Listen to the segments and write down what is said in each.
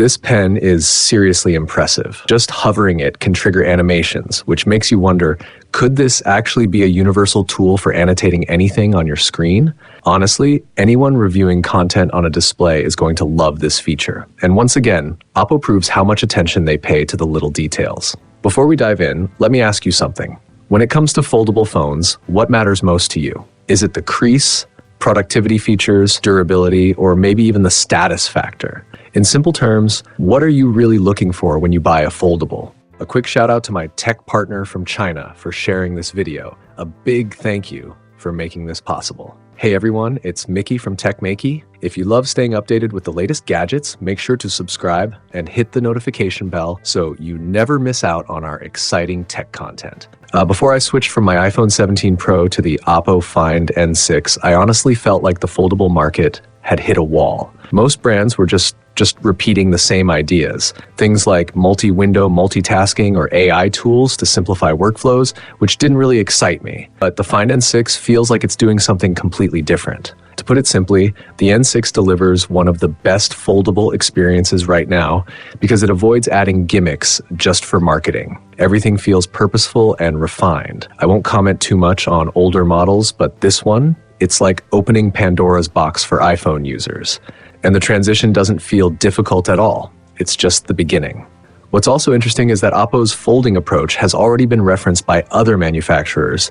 This pen is seriously impressive. Just hovering it can trigger animations, which makes you wonder, could this actually be a universal tool for annotating anything on your screen? Honestly, anyone reviewing content on a display is going to love this feature. And once again, OPPO proves how much attention they pay to the little details. Before we dive in, let me ask you something. When it comes to foldable phones, what matters most to you? Is it the crease, productivity features, durability, or maybe even the status factor? In simple terms, what are you really looking for when you buy a foldable? A quick shout out to my tech partner from China for sharing this video. A big thank you for making this possible. Hey everyone, it's Maiky from techmaiky. If you love staying updated with the latest gadgets, make sure to subscribe and hit the notification bell so you never miss out on our exciting tech content. Before I switched from my iPhone 17 Pro to the OPPO Find N6, I honestly felt like the foldable market had hit a wall. Most brands were just repeating the same ideas. Things like multi-window multitasking or AI tools to simplify workflows, which didn't really excite me. But the Find N6 feels like it's doing something completely different. To put it simply, the N6 delivers one of the best foldable experiences right now because it avoids adding gimmicks just for marketing. Everything feels purposeful and refined. I won't comment too much on older models, but this one, it's like opening Pandora's box for iPhone users. And the transition doesn't feel difficult at all. It's just the beginning. What's also interesting is that OPPO's folding approach has already been referenced by other manufacturers,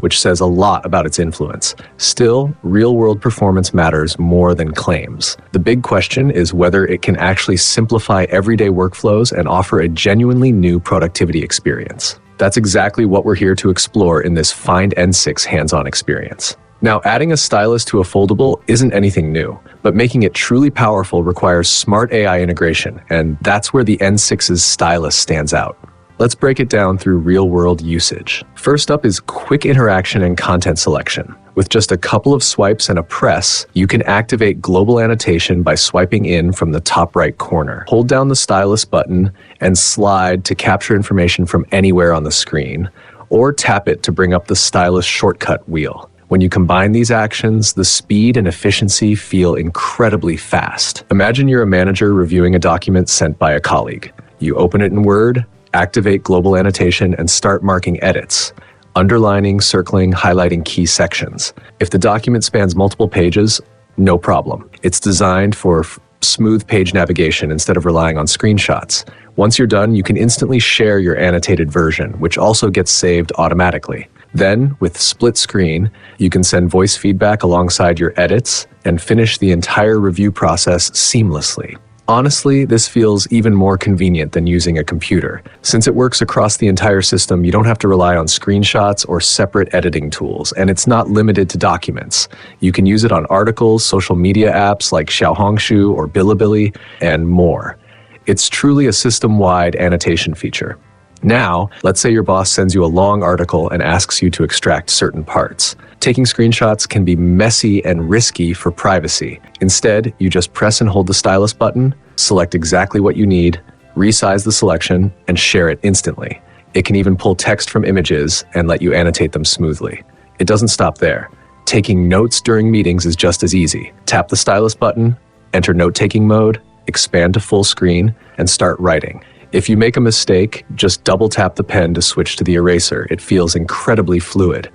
which says a lot about its influence. Still, real-world performance matters more than claims. The big question is whether it can actually simplify everyday workflows and offer a genuinely new productivity experience. That's exactly what we're here to explore in this Find N6 hands-on experience. Now, adding a stylus to a foldable isn't anything new, but making it truly powerful requires smart AI integration, and that's where the N6's stylus stands out. Let's break it down through real-world usage. First up is quick interaction and content selection. With just a couple of swipes and a press, you can activate global annotation by swiping in from the top right corner. Hold down the stylus button and slide to capture information from anywhere on the screen, or tap it to bring up the stylus shortcut wheel. When you combine these actions, the speed and efficiency feel incredibly fast. Imagine you're a manager reviewing a document sent by a colleague. You open it in Word, activate global annotation, and start marking edits, underlining, circling, highlighting key sections. If the document spans multiple pages, no problem. It's designed for smooth page navigation instead of relying on screenshots. Once you're done, you can instantly share your annotated version, which also gets saved automatically. Then, with split screen, you can send voice feedback alongside your edits and finish the entire review process seamlessly. Honestly, this feels even more convenient than using a computer. Since it works across the entire system, you don't have to rely on screenshots or separate editing tools, and it's not limited to documents. You can use it on articles, social media apps like Xiaohongshu or Bilibili, and more. It's truly a system-wide annotation feature. Now, let's say your boss sends you a long article and asks you to extract certain parts. Taking screenshots can be messy and risky for privacy. Instead, you just press and hold the stylus button, select exactly what you need, resize the selection, and share it instantly. It can even pull text from images and let you annotate them smoothly. It doesn't stop there. Taking notes during meetings is just as easy. Tap the stylus button, enter note-taking mode, expand to full screen, and start writing. If you make a mistake, just double tap the pen to switch to the eraser. It feels incredibly fluid.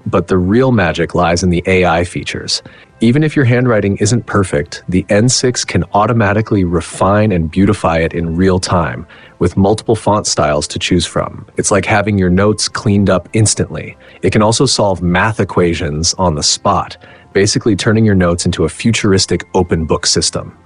But the real magic lies in the AI features. Even if your handwriting isn't perfect, the N6 can automatically refine and beautify it in real time, with multiple font styles to choose from. It's like having your notes cleaned up instantly. It can also solve math equations on the spot, basically turning your notes into a futuristic open book system.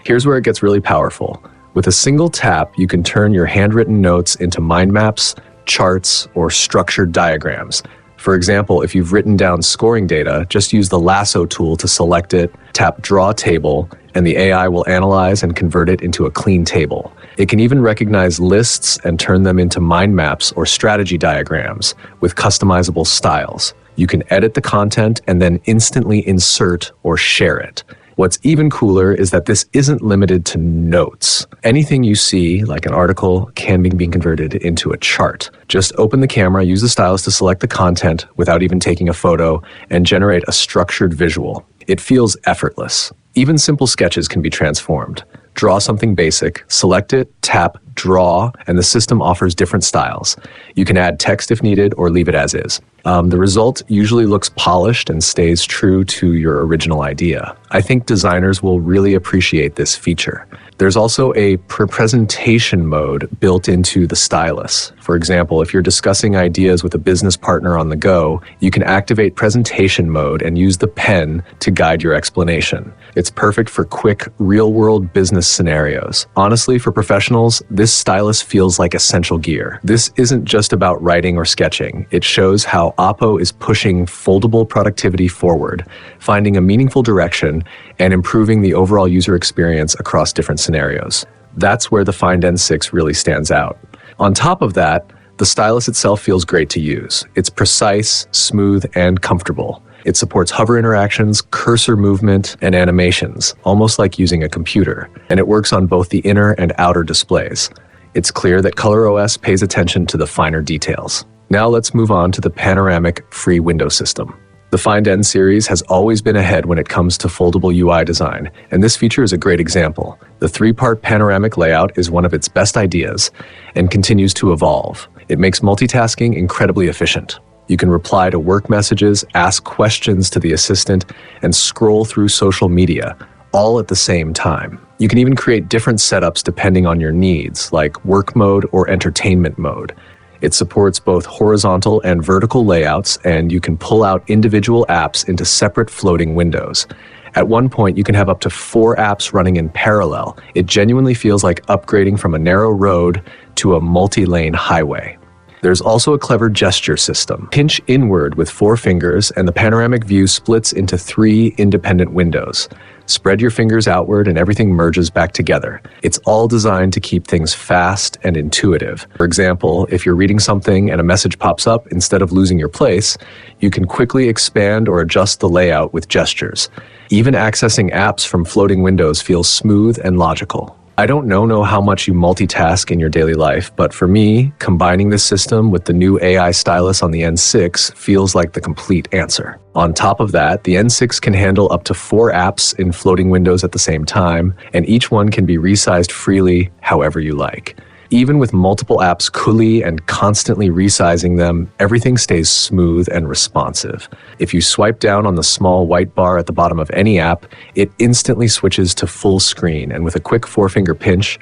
Here's where it gets really powerful. With a single tap, you can turn your handwritten notes into mind maps, charts, or structured diagrams. For example, if you've written down scoring data, just use the lasso tool to select it, tap Draw Table, and the AI will analyze and convert it into a clean table. It can even recognize lists and turn them into mind maps or strategy diagrams with customizable styles. You can edit the content and then instantly insert or share it. What's even cooler is that this isn't limited to notes. Anything you see, like an article, can be converted into a chart. Just open the camera, use the stylus to select the content without even taking a photo, and generate a structured visual. It feels effortless. Even simple sketches can be transformed. Draw something basic, select it, tap, draw, and the system offers different styles. You can add text if needed or leave it as is. The result usually looks polished and stays true to your original idea. I think designers will really appreciate this feature. There's also a presentation mode built into the Stylus. For example, if you're discussing ideas with a business partner on the go, you can activate presentation mode and use the pen to guide your explanation. It's perfect for quick, real-world business scenarios. Honestly, for professionals, this Stylus feels like essential gear. This isn't just about writing or sketching. It shows how OPPO is pushing foldable productivity forward, finding a meaningful direction, and improving the overall user experience across different scenarios. That's where the Find N6 really stands out. On top of that, the Stylus itself feels great to use. It's precise, smooth, and comfortable. It supports hover interactions, cursor movement, and animations, almost like using a computer, and it works on both the inner and outer displays. It's clear that ColorOS pays attention to the finer details. Now let's move on to the Panoramic free window system. The Find N series has always been ahead when it comes to foldable UI design, and this feature is a great example. The three-part panoramic layout is one of its best ideas and continues to evolve. It makes multitasking incredibly efficient. You can reply to work messages, ask questions to the assistant, and scroll through social media, all at the same time. You can even create different setups depending on your needs, like work mode or entertainment mode. It supports both horizontal and vertical layouts, and you can pull out individual apps into separate floating windows. At one point, you can have up to 4 apps running in parallel. It genuinely feels like upgrading from a narrow road to a multi-lane highway. There's also a clever gesture system. Pinch inward with 4 fingers, and the panoramic view splits into 3 independent windows. Spread your fingers outward and everything merges back together. It's all designed to keep things fast and intuitive. For example, if you're reading something and a message pops up, instead of losing your place, you can quickly expand or adjust the layout with gestures. Even accessing apps from floating windows feels smooth and logical. I don't know how much you multitask in your daily life, but for me, combining this system with the new AI stylus on the N6 feels like the complete answer. On top of that, the N6 can handle up to 4 apps in floating windows at the same time, and each one can be resized freely however you like. Even with multiple apps coolly and constantly resizing them, everything stays smooth and responsive. If you swipe down on the small white bar at the bottom of any app, it instantly switches to full screen, and with a quick 4-finger pinch,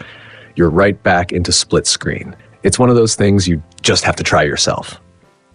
you're right back into split screen. It's one of those things you just have to try yourself.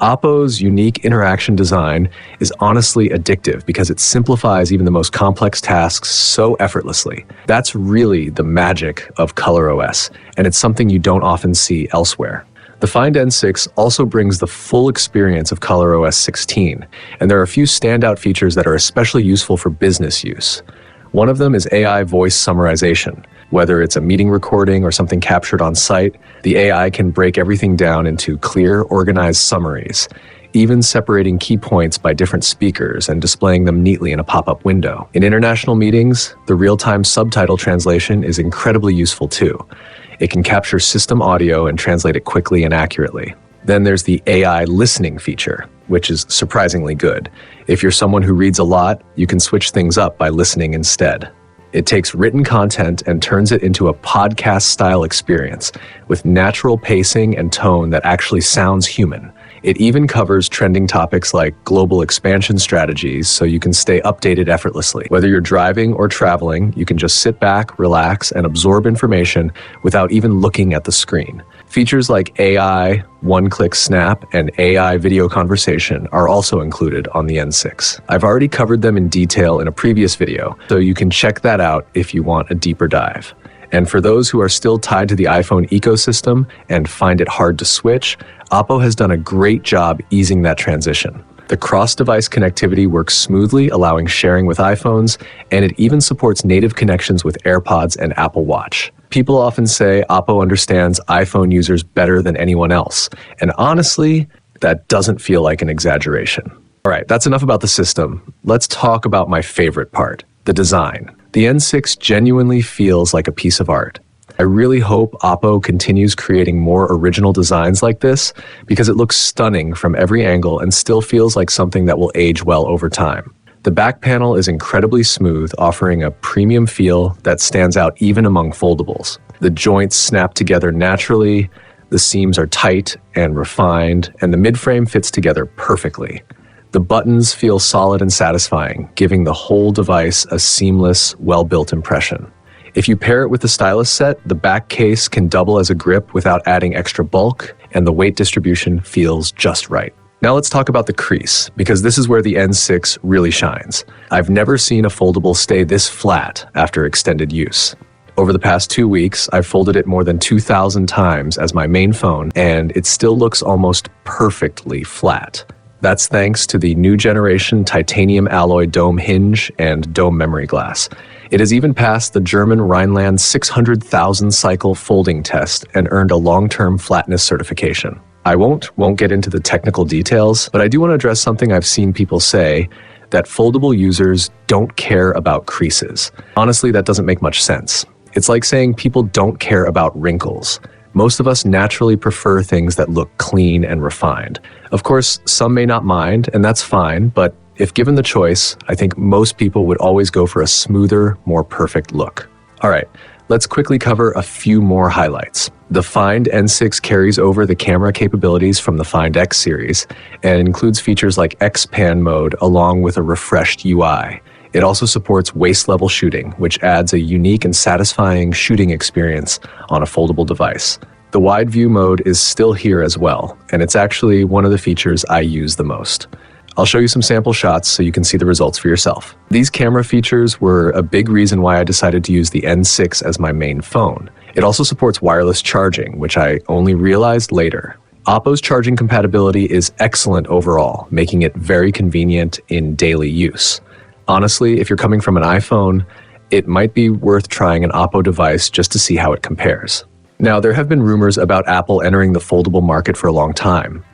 OPPO's unique interaction design is honestly addictive because it simplifies even the most complex tasks so effortlessly. That's really the magic of ColorOS, and it's something you don't often see elsewhere. The Find N6 also brings the full experience of ColorOS 16, and there are a few standout features that are especially useful for business use. One of them is AI voice summarization. Whether it's a meeting recording or something captured on site, the AI can break everything down into clear, organized summaries, even separating key points by different speakers and displaying them neatly in a pop-up window. In international meetings, the real-time subtitle translation is incredibly useful too. It can capture system audio and translate it quickly and accurately. Then there's the AI listening feature, which is surprisingly good. If you're someone who reads a lot, you can switch things up by listening instead. It takes written content and turns it into a podcast-style experience with natural pacing and tone that actually sounds human. It even covers trending topics like global expansion strategies so you can stay updated effortlessly. Whether you're driving or traveling, you can just sit back, relax, and absorb information without even looking at the screen. Features like AI, one-click snap, and AI video conversation are also included on the N6. I've already covered them in detail in a previous video, so you can check that out if you want a deeper dive. And for those who are still tied to the iPhone ecosystem and find it hard to switch, OPPO has done a great job easing that transition. The cross-device connectivity works smoothly, allowing sharing with iPhones, and it even supports native connections with AirPods and Apple Watch. People often say OPPO understands iPhone users better than anyone else, and honestly, that doesn't feel like an exaggeration. All right, that's enough about the system. Let's talk about my favorite part, the design. The N6 genuinely feels like a piece of art. I really hope OPPO continues creating more original designs like this because it looks stunning from every angle and still feels like something that will age well over time. The back panel is incredibly smooth, offering a premium feel that stands out even among foldables. The joints snap together naturally, the seams are tight and refined, and the midframe fits together perfectly. The buttons feel solid and satisfying, giving the whole device a seamless, well-built impression. If you pair it with the Stylus set, the back case can double as a grip without adding extra bulk, and the weight distribution feels just right. Now let's talk about the crease, because this is where the N6 really shines. I've never seen a foldable stay this flat after extended use. Over the past 2 weeks, I've folded it more than 2,000 times as my main phone, and it still looks almost perfectly flat. That's thanks to the new generation titanium alloy dome hinge and dome memory glass. It has even passed the German Rhineland 600,000 cycle folding test and earned a long-term flatness certification. I won't get into the technical details, but I do want to address something I've seen people say, that foldable users don't care about creases. Honestly, that doesn't make much sense. It's like saying people don't care about wrinkles. Most of us naturally prefer things that look clean and refined. Of course, some may not mind, and that's fine, but if given the choice, I think most people would always go for a smoother, more perfect look. All right, let's quickly cover a few more highlights. The Find N6 carries over the camera capabilities from the Find X series and includes features like X-Pan mode along with a refreshed UI. It also supports waist-level shooting, which adds a unique and satisfying shooting experience on a foldable device. The wide view mode is still here as well, and it's actually one of the features I use the most. I'll show you some sample shots so you can see the results for yourself. These camera features were a big reason why I decided to use the N6 as my main phone. It also supports wireless charging, which I only realized later. OPPO's charging compatibility is excellent overall, making it very convenient in daily use. Honestly, if you're coming from an iPhone, it might be worth trying an OPPO device just to see how it compares. Now, there have been rumors about Apple entering the foldable market for a long time,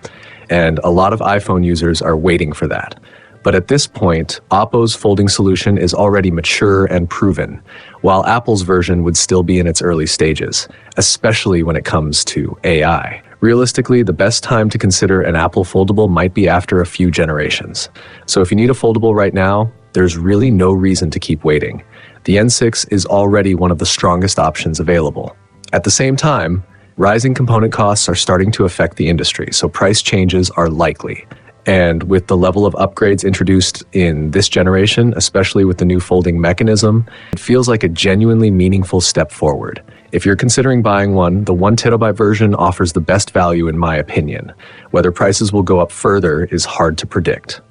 and a lot of iPhone users are waiting for that. But at this point, OPPO's folding solution is already mature and proven, while Apple's version would still be in its early stages, especially when it comes to AI. Realistically, the best time to consider an Apple foldable might be after a few generations. So if you need a foldable right now, there's really no reason to keep waiting. The N6 is already one of the strongest options available. At the same time, rising component costs are starting to affect the industry, so price changes are likely. And with the level of upgrades introduced in this generation, especially with the new folding mechanism, it feels like a genuinely meaningful step forward. If you're considering buying one, the 1TB version offers the best value in my opinion. Whether prices will go up further is hard to predict.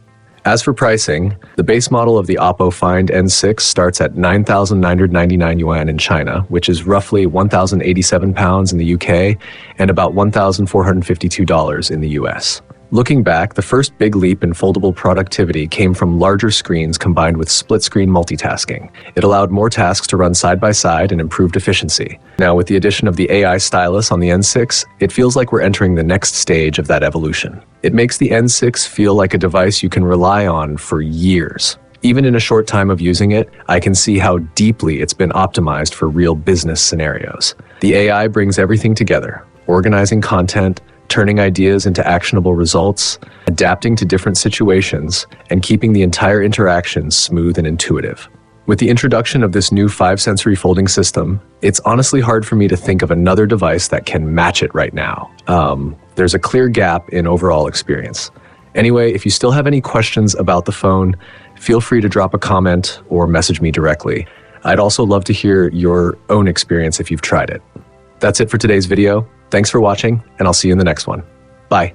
As for pricing, the base model of the OPPO Find N6 starts at 9,999 yuan in China, which is roughly 1,087 pounds in the UK and about $1,452 in the US. Looking back, the first big leap in foldable productivity came from larger screens combined with split-screen multitasking. It allowed more tasks to run side by side and improved efficiency. Now, with the addition of the AI Stylus on the N6, it feels like we're entering the next stage of that evolution. It makes the N6 feel like a device you can rely on for years. Even in a short time of using it, I can see how deeply it's been optimized for real business scenarios. The AI brings everything together, organizing content, turning ideas into actionable results, adapting to different situations, and keeping the entire interaction smooth and intuitive. With the introduction of this new 5-sensory folding system, it's honestly hard for me to think of another device that can match it right now. There's a clear gap in overall experience. Anyway, if you still have any questions about the phone, feel free to drop a comment or message me directly. I'd also love to hear your own experience if you've tried it. That's it for today's video. Thanks for watching, and I'll see you in the next one. Bye.